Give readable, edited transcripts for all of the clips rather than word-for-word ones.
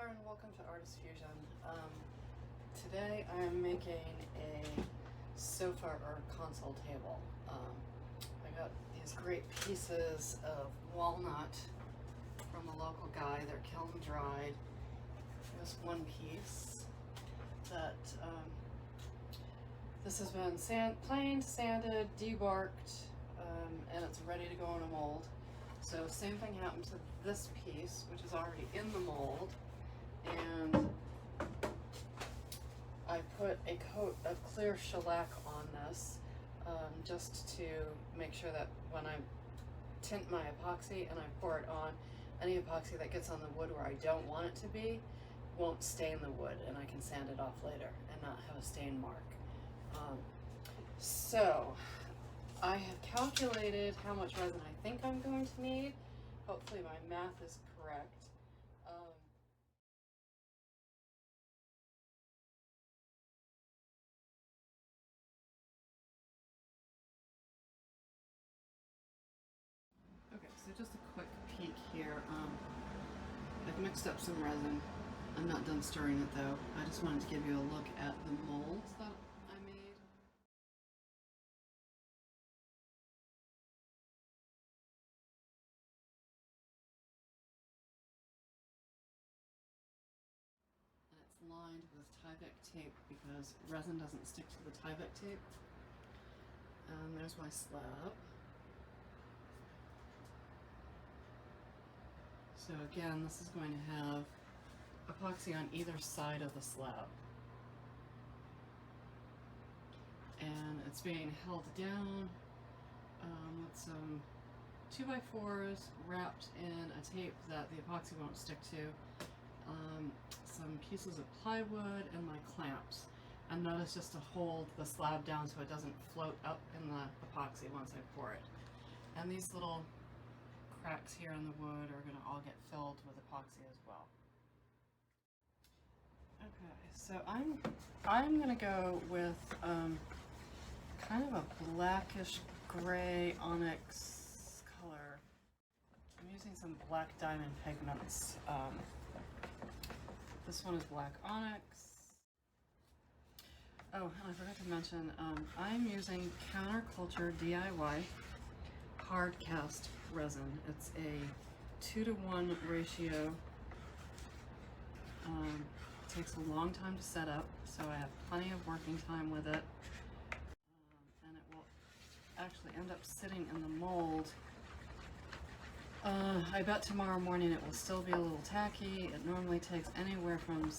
there, and welcome to Artist Fusion. Today I am making a sofa or console table. I got these great pieces of walnut from a local guy. They're kiln dried. There's one piece that this has been planed, sanded, debarked, and it's ready to go in a mold. So same thing happened to this piece, which is already in the mold, and I put a coat of clear shellac on this just to make sure that when I tint my epoxy and I pour it on, any epoxy that gets on the wood where I don't want it to be won't stain the wood, and I can sand it off later and not have a stain mark. So I have calculated how much resin I think I'm going to need. Hopefully my math is correct. Okay, so just a quick peek here. I've mixed up some resin. I'm not done stirring it though. I just wanted to give you a look at the molds that I made. And it's lined with Tyvek tape because resin doesn't stick to the Tyvek tape. And there's my slab. So again, this is going to have epoxy on either side of the slab. And it's being held down with some 2x4s wrapped in a tape that the epoxy won't stick to, some pieces of plywood, and my clamps. And notice just to hold the slab down so it doesn't float up in the epoxy once I pour it. And these little cracks here in the wood are going to all get filled with epoxy as well. Okay, so I'm going to go with kind of a blackish gray onyx color. I'm using some black diamond pigments. This one is black onyx. Oh, and I forgot to mention, I'm using Counterculture DIY hard cast resin. It's a 2-to-1 ratio. It takes a long time to set up, so I have plenty of working time with it. And it will actually end up sitting in the mold. I bet tomorrow morning it will still be a little tacky. It normally takes anywhere from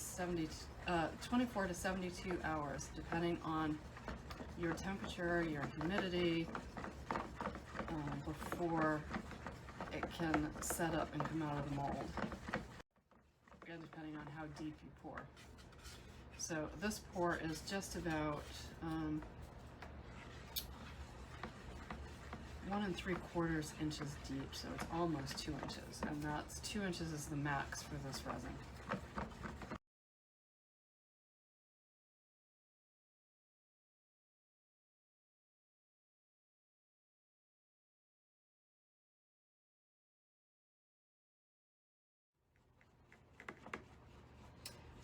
24 to 72 hours, depending on your temperature, your humidity, before it can set up and come out of the mold. Again, depending on how deep you pour. So this pour is just about 1 3/4 inches deep, so it's almost 2 inches, and that's 2 inches is the max for this resin.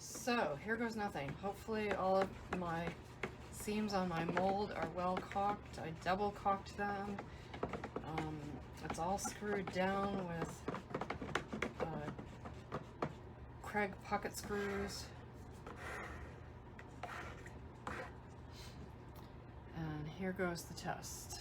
So here goes nothing. Hopefully all of my seams on my mold are well caulked. I double caulked them. It's all screwed down with Craig pocket screws. And here goes the test.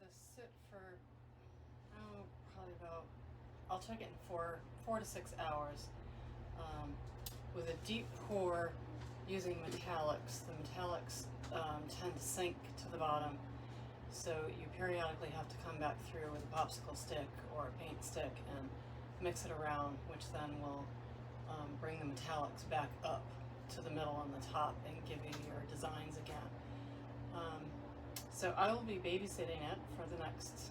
this sit for, probably about, I'll check it in 4 to 6 hours. With a deep pour using metallics. The metallics tend to sink to the bottom, so you periodically have to come back through with a popsicle stick or a paint stick and mix it around, which then will bring the metallics back up to the middle and the top and give you your designs again. So I will be babysitting it for the next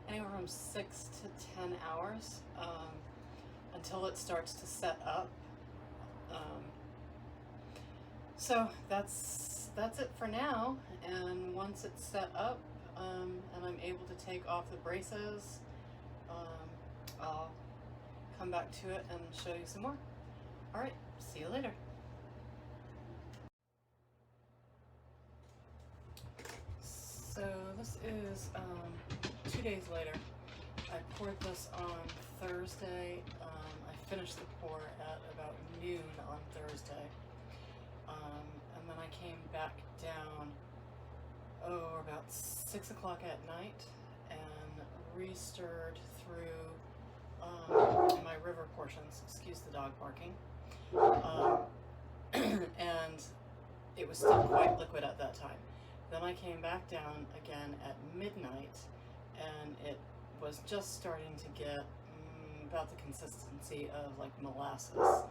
anywhere from 6 to 10 hours until it starts to set up. So that's it for now, and once it's set up and I'm able to take off the braces, I'll come back to it and show you some more. Alright, see you later. So this is 2 days later. I poured this on Thursday. I finished the pour at about noon on Thursday. And then I came back down, about 6 o'clock at night and re-stirred through my river portions, excuse the dog barking, and it was still quite liquid at that time. Then I came back down again at midnight and it was just starting to get about the consistency of like molasses,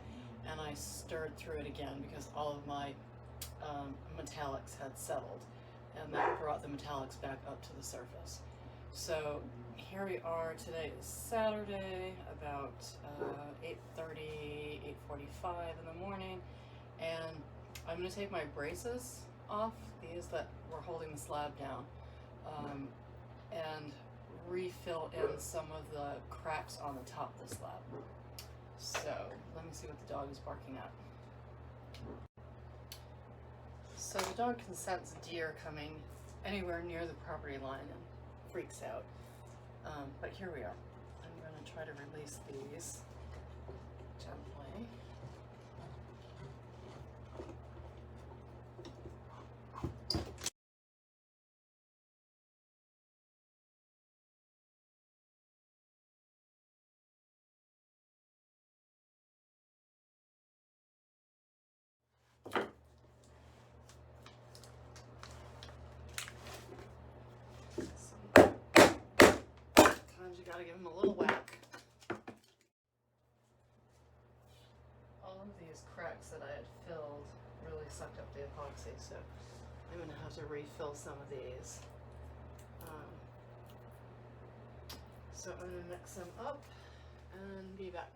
and I stirred through it again because all of my metallics had settled, and that brought the metallics back up to the surface. So here we are. Today is Saturday, about 8:30, 8:45 in the morning, and I'm going to take my braces off, these that were holding the slab down, and refill in some of the cracks on the top of the slab. So let me see what the dog is barking at. So the dog can sense deer coming anywhere near the property line and freaks out. But here we are. I'm going to try to release these gently. Sometimes you gotta give them a little whack. All of these cracks that I had filled really sucked up the epoxy, so I'm gonna have to refill some of these. So I'm gonna mix them up and be back.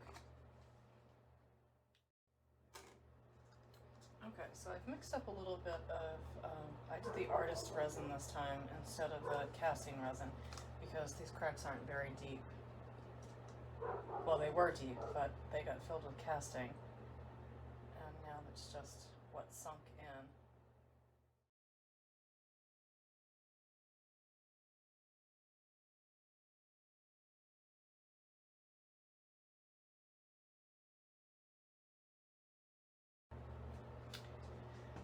Okay, so I've mixed up a little bit of, I did the artist resin this time instead of the casting resin because these cracks aren't very deep. Well, they were deep, but they got filled with casting, and now it's just what sunk in.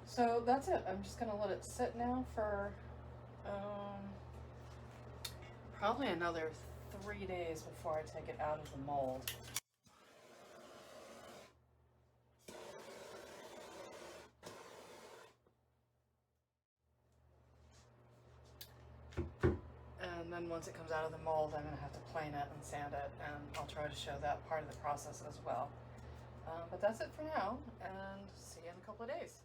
So that's it. I'm just gonna let it sit now for probably another 3 days before I take it out of the mold. And then once it comes out of the mold, I'm gonna have to plane it and sand it, and I'll try to show that part of the process as well. But that's it for now, and see you in a couple of days.